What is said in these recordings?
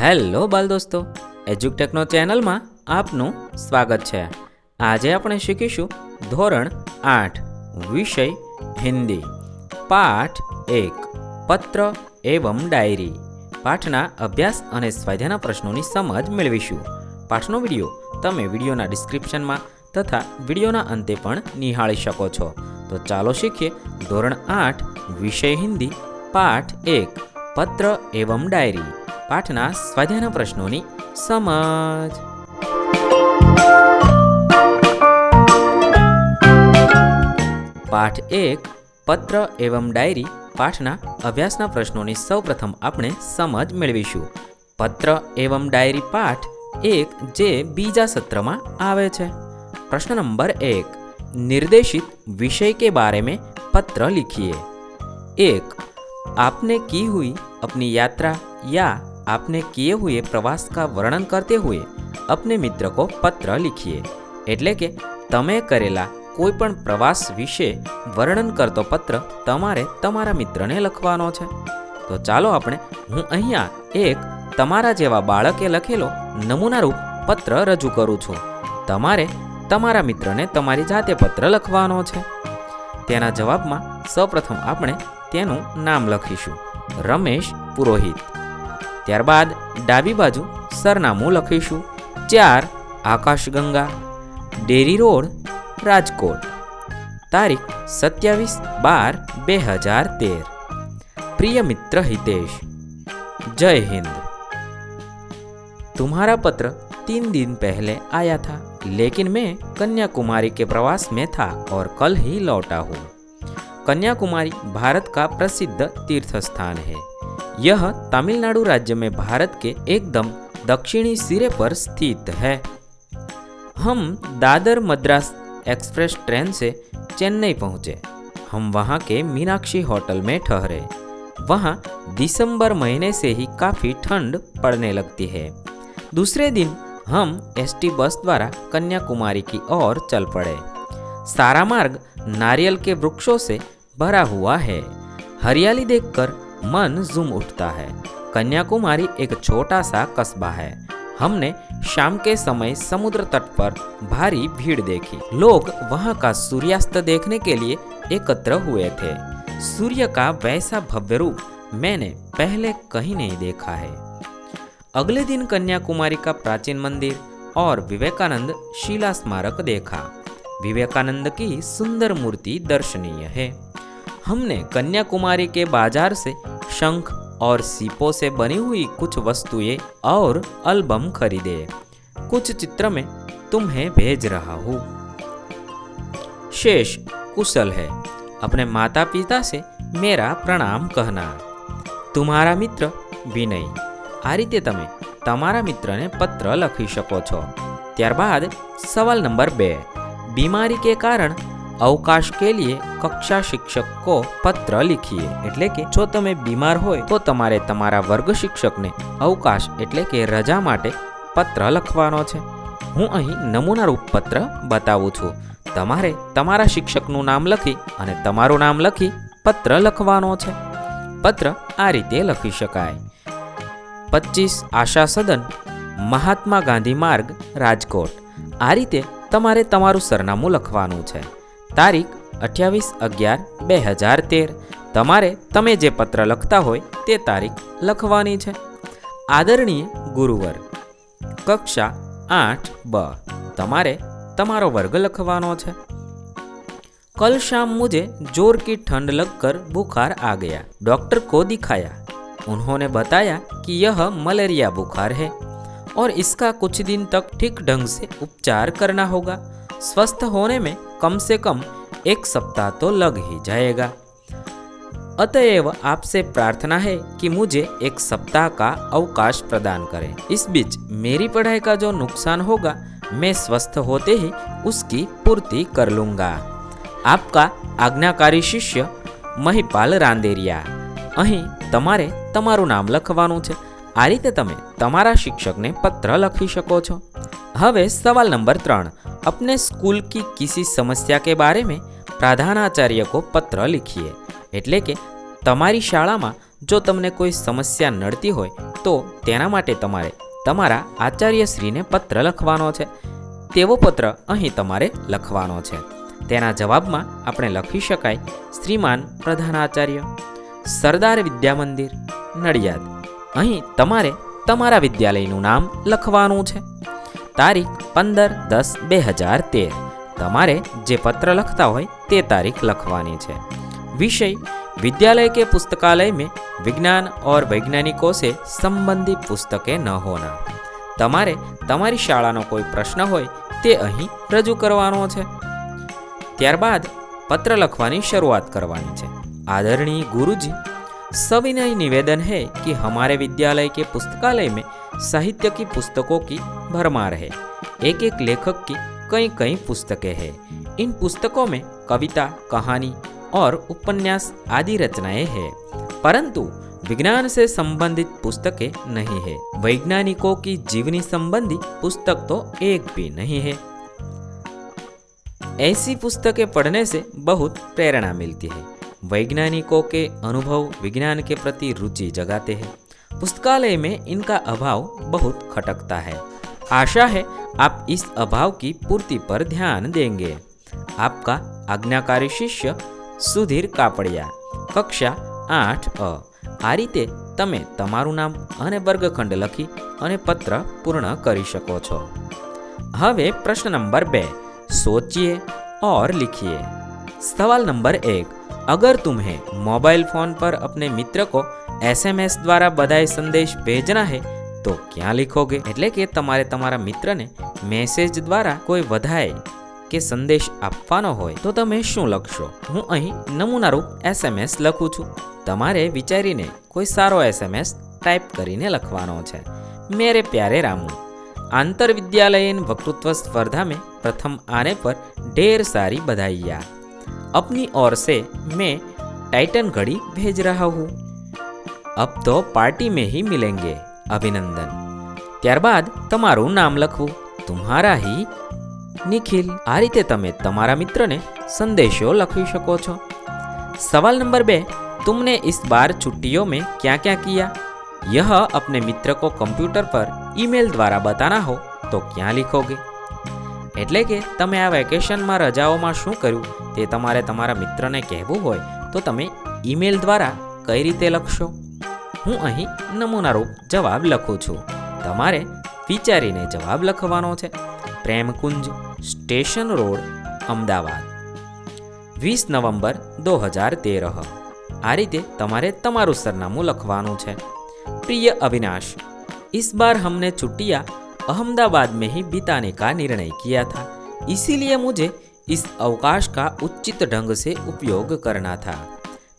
Hello બાલ દોસ્તો, એજ્યુકટેકનો ચેનલમાં આપનું સ્વાગત છે। આજે આપણે શીખીશું ધોરણ 8 વિષય હિન્દી, પાઠ 1 પત્ર એવं ડાયરી। પાઠના અભ્યાસ અને સ્વાધ્યાયના પ્રશ્નોની સમજ મેળવીશું। પાઠનો વિડીયો તમે વિડીયોના ડિસ્ક્રિપ્શનમાં તથા વિડીયોના અંતે પણ નિહાળી શકો છો। તો ચાલો શીખીએ ધોરણ 8 વિષય હિન્દી, પાઠ 1 પત્ર એવं ડાયરી। પાઠના સ્વાધ્યાયના પ્રશ્નોની સમજ। પાઠ 1 પત્ર એવं ડાયરી પાઠના અભ્યાસના પ્રશ્નોની સૌપ્રથમ આપણે સમજ મેળવીશું। પત્ર એવं ડાયરી પાઠ 1 જે બીજા સત્રમાં આવે છે। प्रश्न नंबर 1, निर्देशित विषय के बारे में पत्र लिखिए। 1, आपने की हुई अपनी यात्रा या आपने किए हुए प्रवास का वर्णन करते हुए अपने मित्र को पत्र लिखिए। એટલે કે તમે કરેલા કોઈ પણ પ્રવાસ વિશે વર્ણન કરતો પત્ર તમારે તમારા મિત્રને લખવાનો છે। તો ચાલો આપણે હું અહીંયા એક તમારા જેવા બાળકે લખેલો નમૂનારૂપ પત્ર રજૂ કરું છું। તમારે તમારા મિત્રને તમારી જાતે પત્ર લખવાનો છે। તેના જવાબમાં સૌપ્રથમ આપણે તેનું નામ લખીશું, રમેશ પુરોહિત। ત્યારબાદ ડાબી બાજુ સરનામું લખીશું, 4 આકાશગંગા, ડેરી રોડ, રાજકોટ। તારીખ 27/12/2013। प्रिय मित्र हितेश, जय हिंद। तुम्हारा पत्र 3 दिन पहले आया था, लेकिन मैं कन्याकुमारी के प्रवास में था और कल ही लौटा हूँ। कन्याकुमारी भारत का प्रसिद्ध तीर्थ स्थान है। यह तमिलनाडु राज्य में भारत के एकदम दक्षिणी सिरे पर स्थित है। हम दादर मद्रास एक्सप्रेस ट्रेन से चेन्नई पहुँचे। हम वहाँ के मीनाक्षी होटल में ठहरे। वहाँ दिसंबर महीने से ही काफ़ी ठंड पड़ने लगती है। दूसरे दिन हम एसटी बस द्वारा कन्याकुमारी की ओर चल पड़े। सारा मार्ग नारियल के वृक्षों से भरा हुआ है। हरियाली देखकर मन झूम उठता है। कन्याकुमारी एक छोटा सा कस्बा है। हमने शाम के समय समुद्र तट पर भारी भीड़ देखी। लोग वहाँ का सूर्यास्त देखने के लिए एकत्र हुए थे। सूर्य का वैसा भव्य रूप मैंने पहले कहीं नहीं देखा है। अगले दिन कन्याकुमारी का प्राचीन मंदिर और विवेकानंद शिला स्मारक देखा। विवेकानंद की सुंदर मूर्ति दर्शनीय है। हमने कन्याकुमारी के बाजार से शंख और सीपों से बनी हुई कुछ वस्तुएं और एल्बम खरीदे। कुछ चित्र में तुम्हें भेज रहा हूँ। शेष कुशल है। अपने माता पिता से मेरा प्रणाम कहना। तुम्हारा मित्र विनय। आ रीते तमे तमारा मित्रने पत्र लखी शको छो। त्यारबाद सवाल नंबर 2, बीमारी के कारण अवकाश के लिए कक्षा शिक्षक को पत्र लिखिए। एटले के जो तमे बीमार होय तो तमारे तमारा वर्ग शिक्षक ने अवकाश एटले के रजा माटे पत्र लखवानो छे। हूँ अहीं नमूना रूप पत्र बतावुं छुं। तमारे तमारा शिक्षकनुं नाम लखी अने तमारुं नाम लखी पत्र लखवानो छे। पत्र आ रीते लखी शकाय, 25 आशा सदन, महात्मा गांधी मार्ग, राजकोट। आ रीते तमारे तमारुं सरनामुं लखवानुं छे। तारीख 28/11/2013। तमारे तमे जे पत्र लखता होय ते तारीख लखवानी छे। आदरणीय गुरुवर, कक्षा 8B। तमारे तमारो वर्ग लखवानो छे। कल शाम मुझे जोर की ठंड लगकर बुखार आ गया। डॉक्टर को दिखाया। उन्होंने बताया कि यह मलेरिया बुखार है और इसका कुछ दिन तक ठीक ढंग से उपचार करना होगा। स्वस्थ होने में कम से कम 1 सप्ताह तो लग ही जाएगा। अतएव आपसे प्रार्थना है कि मुझे 1 सप्ताह का अवकाश प्रदान करें। इस बीच मेरी पढ़ाई का जो नुकसान होगा मैं स्वस्थ होते ही उसकी पूर्ति कर लूँगा। आपका आज्ञाकारी शिष्य महिपाल रांदेरिया। અહીં તમારે તમારું નામ લખવાનું છે। આ રીતે તમે તમારા શિક્ષકને પત્ર લખી શકો છો। હવે સવાલ નંબર 3, अपने स्कूल की किसी समस्या के बारे में प्रधानाचार्य को पत्र लिखिए। એટલે કે તમારી શાળામાં જો તમને કોઈ સમસ્યા નડતી હોય તો તેના માટે તમારે તમારા આચાર્યશ્રીને પત્ર લખવાનો છે. તેવો પત્ર અહીં તમારે લખવાનો છે. તેના જવાબમાં આપણે લખી શકાય, શ્રીમાન પ્રધાનાચાર્ય, સરદાર વિદ્યા મંદિર, નડિયાદ. અહીં તમારે તમારા વિદ્યાલયનું નામ લખવાનું છે. તારીખ 15/10/2013. તમારે જે પત્ર લખતા હોય તે તારીખ લખવાની છે. विषय विद्यालय के पुस्तकालय में विज्ञान और वैज्ञानिकों से संबंधित पुस्तकें न होना. તમારે તમારી શાળાનો કોઈ પ્રશ્ન હોય તે અહીં રજૂ કરવાનો છે. ત્યારબાદ પત્ર લખવાની શરૂઆત करवानी છે. आदरणीय गुरुजी, सविनय निवेदन है कि हमारे विद्यालय के पुस्तकालय में साहित्य की पुस्तकों की भरमार है. एक एक लेखक की कई कई पुस्तकें हैं. इन पुस्तकों में कविता, कहानी और उपन्यास आदि रचनाएं हैं, परंतु विज्ञान से संबंधित पुस्तकें नहीं है. वैज्ञानिकों की जीवनी संबंधी पुस्तक तो एक भी नहीं है. ऐसी पुस्तकें पढ़ने से बहुत प्रेरणा मिलती है. वैज्ञानिकों के अनुभव विज्ञान के प्रति रुचि जगाते हैं. पुस्तकालय में इनका अभाव बहुत खटकता है. आशा है आप इस अभाव की पूर्ति पर ध्यान देंगे. आपका आज्ञाकारी शिष्य सुधीर कापड़िया, कक्षा 8A. આ રીતે તમે તમારું નામ અને વર્ગખંડ લખી અને પત્ર પૂર્ણ કરી શકો છો. હવે પ્રશ્ન નંબર 2, सोचिए और लिखिए. सवाल नंबर 1, अगर तुम्हें मोबाइल फोन पर अपने मित्र को SMS द्वारा बधाई संदेश भेजना है तो क्या लिखोगे? એટલે કે તમારે તમારા મિત્રને મેસેજ દ્વારા કોઈ વધાઈ કે સંદેશ આપવાનો હોય તો તમે શું લખશો? હું અહીં નમૂનારૂપ SMS લખું છું. તમારે વિચારીને કોઈ સારો SMS ટાઈપ કરીને લખવાનો છે. मेरे प्यारे रामू, आंतर विद्यालयीन वक्तृत्व स्पर्धा में प्रथम आने पर ढेर सारी बधाइयाँ. अपनी ओर से मैं टाइटन घड़ी भेज रहा हूँ. अब तो पार्टी में ही मिलेंगे. अभिनंदन. ત્યારબાદ તમારું નામ લખવું. तुम्हारा ही निखिल. આ રીતે તમે તમારા મિત્રને સંદેશો લખી શકો છો. सवाल नंबर 2, तुमने इस बार छुट्टियों में क्या क्या किया? यह अपने मित्र को कंप्यूटर पर ईमेल द्वारा बताना हो तो क्या लिखोगे? એટલે કે તમે આ વેકેશનમાં રજાઓમાં શું કર્યું તે તમારે તમારા મિત્રને કહેવું હોય તો તમે ઈમેલ દ્વારા કઈ રીતે લખશો? હું અહીં નમૂનારૂપ જવાબ લખું છું. તમારે વિચારીને જવાબ લખવાનો છે. પ્રેમકુંજ, સ્ટેશન રોડ, અમદાવાદ, 20 નવેમ્બર 2013. આ રીતે તમારે તમારું સરનામું લખવાનું છે. प्रिय अविनाश, इस बार हमने छुट्टियां अहमदाबाद में ही बिताने का निर्णय किया था. इसीलिए मुझे इस अवकाश का उचित ढंग से उपयोग करना था.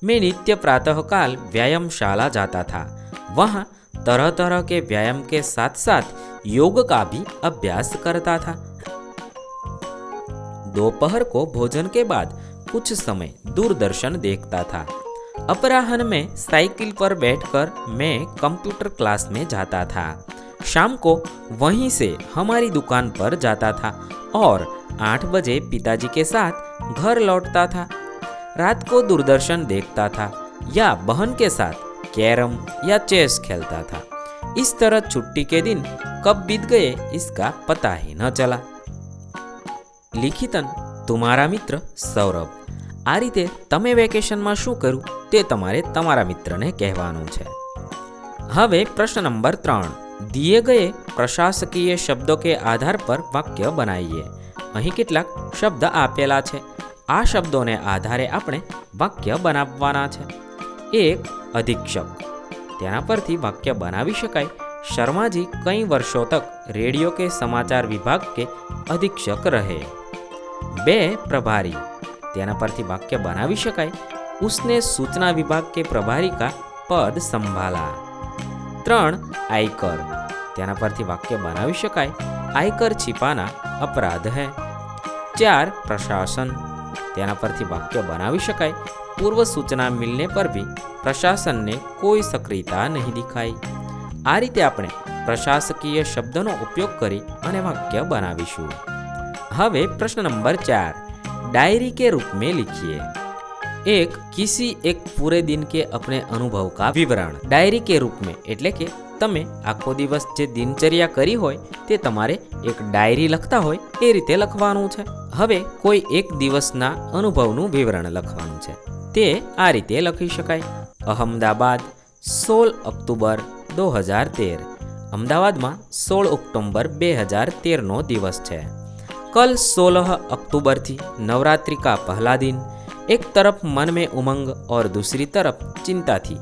मैं नित्य प्रातःकाल व्यायामशाला जाता था. वहाँ तरह तरह के व्यायाम के साथ साथ योग का भी अभ्यास करता था. दोपहर को भोजन के बाद कुछ समय दूरदर्शन देखता था. अपराह्न में साइकिल पर बैठकर मैं कंप्यूटर क्लास में जाता था. शाम को वहीं से हमारी दुकान पर जाता था और 8 बजे पिताजी के साथ घर लौटता था. रात को दूरदर्शन देखता था या बहन के साथ कैरम या चेस खेलता था. इस तरह छुट्टी के दिन कब बीत गए इसका पता ही न चला. लिखितन तुम्हारा मित्र सौरभ. આ રીતે તમે વેકેશનમાં શું કર્યું તે તમારે તમારા મિત્રને કહેવાનું છે. હવે પ્રશ્ન નંબર 3, दिए गए प्रशासकीय शब्दों के आधार पर वाक्य बनाइए. અહીં કેટલાક શબ્દ આપેલા છે. આ શબ્દોને આધારે આપણે વાક્ય બનાવવાના છે. 1, અધિક્ષક. તેના પરથી વાક્ય બનાવી શકાય, शर्मा जी कई वर्षों तक रेडियो के समाचार विभाग के अधीक्षक रहे. 2, प्रभारी. तेना परथी वाक्य बनावी शकाय, उसने सूचना विभाग के प्रभारी का पद संभाला. 3, आयकर. तेना परथी वाक्य बनावी शकाय, आयकर छिपाना अपराध है. 4, प्रशासन. तेना परथी वाक्य बनावी शकाय, पूर्व सूचना मिलने पर भी प्रशासन ने कोई सक्रियता नहीं दिखाई. आ रीते आपणे प्रशासकीय शब्दों उपयोग करी अने वाक्य बनावीशुं. हवे प्रश्न नंबर 4, डायरी के रूप में लिखिए. किसी एक पूरे दिन के अपने अनुभव का विवरण डायरी के रूप में એટલે કે તમે આખો દિવસ જે દિનચર્યા કરી હોય તે તમારે એક ડાયરી લખતા હોય એ રીતે લખવાનું છે. હવે કોઈ એક દિવસના અનુભવનું વિવરણ લખવાનું છે. તે આ રીતે લખી શકાય. અહમદાબાદ 16 ઓક્ટોબર 2013. અમદાવાદમાં 16 ઓક્ટોબર 2013નો દિવસ છે. कल 16 अक्टूबर थी, नवरात्रि का पहला दिन. एक तरफ मन में उमंग और दूसरी तरफ चिंता थी.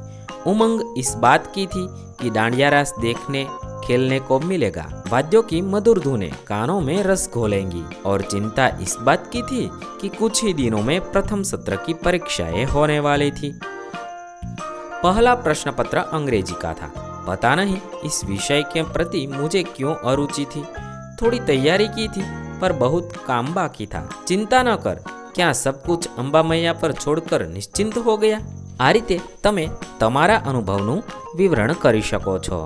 उमंग इस बात की थी कि डांडिया रास देखने खेलने को मिलेगा, वाद्यों की मधुर धुनें कानों में रस घोलेंगी. और चिंता इस बात की थी कि कुछ ही दिनों में प्रथम सत्र की परीक्षाएं होने वाली थी. पहला प्रश्न पत्र अंग्रेजी का था. पता नहीं इस विषय के प्रति मुझे क्यों अरुचि थी. थोड़ी तैयारी की थी पर बहुत काम बाकी था. चिंता न कर, क्या सब कुछ अंबा मैया पर छोड़कर निश्चिंत हो गया. आ रीते तमे तमारा अनुभवનું विवरण કરી શકો છો.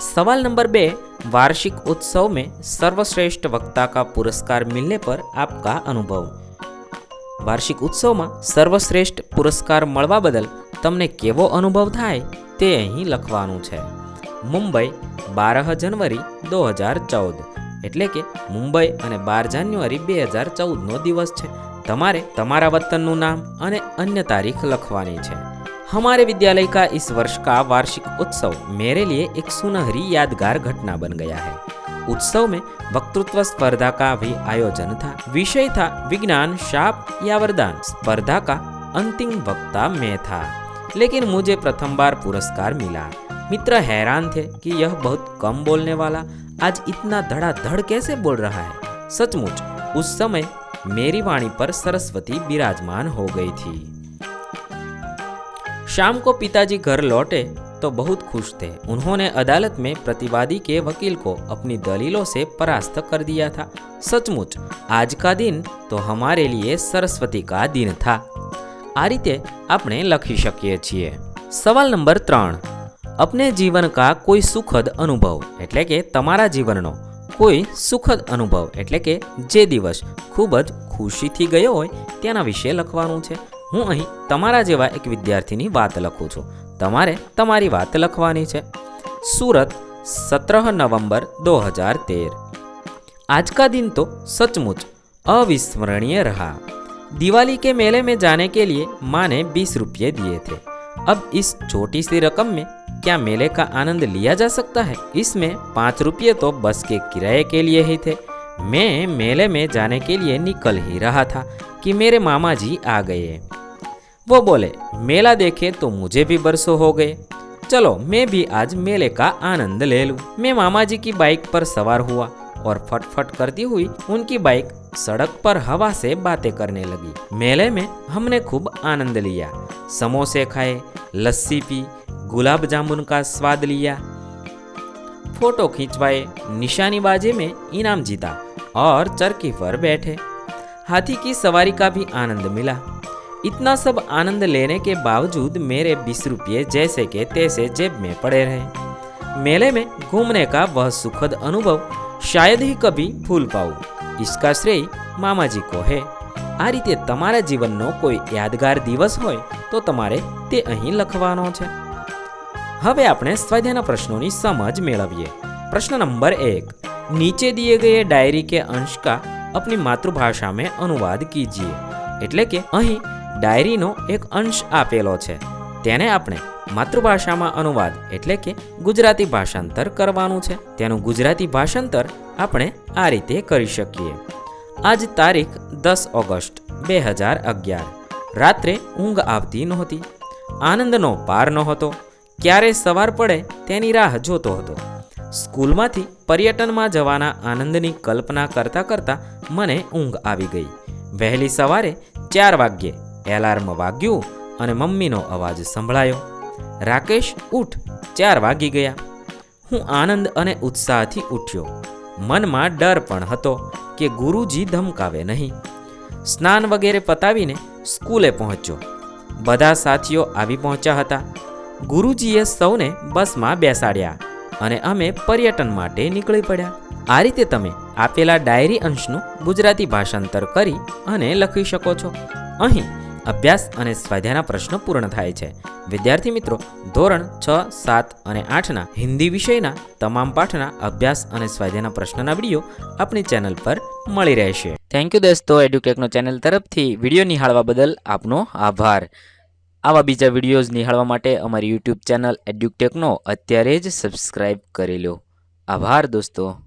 सवाल नंबर 2. वार्षिक उत्सव में सर्वश्रेष्ठ वक्ता का पुरस्कार मिलने पर आपका अनुभव. वार्षिक उत्सव में सर्वश्रेष्ठ पुरस्कार મળવા બદલ તમને કેવો અનુભવ થાય તે અહીં લખવાનું છે. મુંબઈ 12 જનવરી 2014. એટલે કે મુંબઈ અને 12 જાન્યુઆરી 2014નો દિવસ છે. તમારે તમારા વતનનું નામ અને अन्य तारीख લખવાની છે. हमारे विद्यालय का इस वर्ष का वार्षिक उत्सव मेरे लिए एक सुनहरी यादगार घटना बन गया है. उत्सव में वक्तृत्व स्पर्धा का भी आयोजन था. विषय था विज्ञान, शाप या वरदान. स्पर्धा का अंतिम वक्ता मैं था, लेकिन मुझे प्रथम बार पुरस्कार मिला. मित्र हैरान थे कि यह बहुत कम बोलने वाला आज इतना धड़ाधड़ कैसे बोल रहा है. सचमुच उस समय मेरी वाणी पर सरस्वती विराजमान हो गई थी. शाम को पिताजी घर लौटे तो बहुत खुश थे. उन्होंने अदालत में प्रतिवादी के वकील को अपनी दलीलों से परास्त कर दिया था. सचमुच आज का दिन तो हमारे लिए सरस्वती का दिन था. आ रीते આપણે લખી શકીએ છીએ. સવાલ નંબર 3. अपने जीवन का कोई सुखद अनुभव એટલે કે તમારા જીવનનો કોઈ સુખદ અનુભવ એટલે કે જે દિવસ ખૂબ જ ખુશીથી ગયો હોય તેના વિશે લખવાનું છે. હું અહીં તમારા જેવા એક વિદ્યાર્થીની વાત લખું છું. તમારે તમારી વાત લખવાની છે. सूरत 17 नवंबर 2013. आज का दिन तो सचमुच अविस्मरणीय रहा. दिवाली के मेले में जाने के लिए माँ ने 20 रुपये दिए थे. अब इस छोटी सी रकम में क्या मेले का आनंद लिया जा सकता है. इसमें 5 रुपये तो बस के किराए के लिए ही थे. मैं मेले में जाने के लिए निकल ही रहा था कि मेरे मामा जी आ गए. वो बोले, मेला देखे तो मुझे भी बरसों हो गए, चलो मैं भी आज मेले का आनंद ले लूं. मैं मामा जी की बाइक पर सवार हुआ और फटफट करती हुई उनकी बाइक सड़क पर हवा से बातें करने लगी. मेले में हमने खूब आनंद लिया. समोसे खाए, लस्सी पी, गुलाब जामुन का स्वाद लिया, फोटो खिंचवाए, निशानीबाजी में इनाम जीता और चरखी पर बैठे. हाथी की सवारी का भी आनंद मिला. इतना सब आनंद लेने के बावजूद मेरे 20 रुपये जैसे के तैसे जेब में पड़े रहे. मेले में घूमने का वह सुखद अनुभव शायद ही कभी भूल पाऊं. इसका श्रेय मामा जी को है. आ रीते तमारा जीवनનો કોઈ યાદગાર દિવસ હોય તો તમારે તે અહીં લખવાનો છે. હવે આપણે સ્વાધ્યાયના પ્રશ્નોની સમજ મેળવીએ. પ્રશ્ન નંબર 1. नीचे दिए गए डायरी के अंश का अपनी मातृभाषा में अनुवाद कीजिए. એટલે કે અહીં ડાયરીનો એક અંશ આપેલો છે, તેને આપણે માતૃભાષામાં અનુવાદ એટલે કે ગુજરાતી ભાષાંતર કરવાનું છે. તેનું ગુજરાતી ભાષાંતર આપણે આ રીતે કરી શકીએ. આજ તારીખ 10 ઓગસ્ટ 2011. રાત્રે ઊંઘ આવતી નહોતી. આનંદનો પાર નહોતો. ક્યારે સવાર પડે તેની રાહ જોતો હતો. સ્કૂલમાંથી પર્યટનમાં જવાના આનંદની કલ્પના કરતાં કરતાં મને ઊંઘ આવી ગઈ. વહેલી સવારે 4 વાગ્યે એલાર્મ વાગ્યું અને મમ્મીનો અવાજ સંભળાયો, રાકેશ ઉઠ, 4 વાગી ગયા. હું આનંદ અને ઉત્સાહથી ઉઠ્યો. મનમાં ડર પણ હતો કે ગુરુજી ધમકાવે નહીં. સ્નાન વગેરે પતાવીને સ્કૂલે પહોંચ્યો. બધા સાથીઓ આવી પહોંચ્યા હતા. ગુરુજીએ સૌને બસમાં બેસાડ્યા અને અમે પર્યટન માટે નીકળી પડ્યા. આ રીતે તમે આપેલા ડાયરી અંશનું ગુજરાતી ભાષાંતર કરી અને લખી શકો છો. અહીં અભ્યાસ અને સ્વાધ્યાયના પ્રશ્નો પૂર્ણ થાય છે. વિદ્યાર્થી મિત્રો, ધોરણ 6, 7 અને 8ના હિન્દી વિષયના તમામ પાઠના અભ્યાસ અને સ્વાધ્યાયના પ્રશ્નના વિડીયો આપણી ચેનલ પર મળી રહેશે. થેન્ક યુ દોસ્તો. એડ્યુટેકનો ચેનલ તરફથી વિડીયો નિહાળવા બદલ આપનો આભાર. આવા બીજા વિડીયોઝ નિહાળવા માટે અમારી યુટ્યુબ ચેનલ એડ્યુટેકનો અત્યારે જ સબસ્ક્રાઈબ કરી લો. આભાર દોસ્તો.